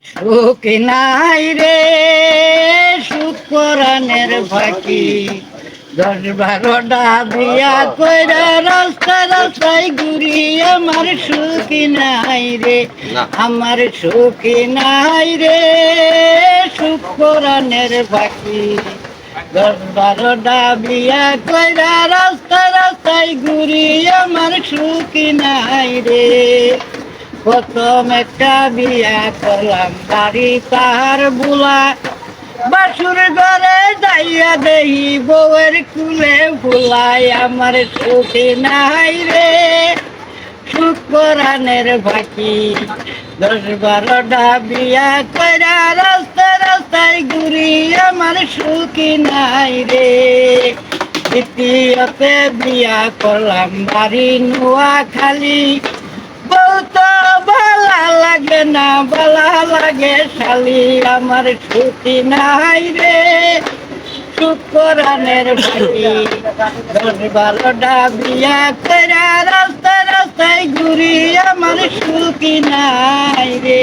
সুখ নাই রে সুখ পরাণের ফাঁকি 10-12টা বিয়া কইরা রাস্তায় রাস্তায় ঘুরি আমার সুখী নাই রে আমার সুখী নাই রে সুখ পরাণের ফাঁকি 10-12টা বিয়া কইরা রাস্তায় রাস্তায় ঘুরি আমার সুখী নাই রে প্রথম একটা বিয়া করলাম বাড়ি তাহার বুলা বাসুর ঘরে যাইয়া দেহি বউয়ের কুলে ফুলাই আমার সুখী নাই রে সুখ পরাণের ফাঁকি 10-12টা বিয়া কইরা রাস্তায় রাস্তায় ঘুরি আমার সুখী নাই রে দ্বিতীয়তে বিয়া করলাম বাড়ি নোয়াখালী বলতো ভালা লাগে না ভালা লাগে শালি আমার ছুটি নাই রে সুখ পরাণের ফাঁকি 10-12টা বিয়া কইরা রাস্তায় রাস্তায় ঘুরি আমার সুখী নাই রে।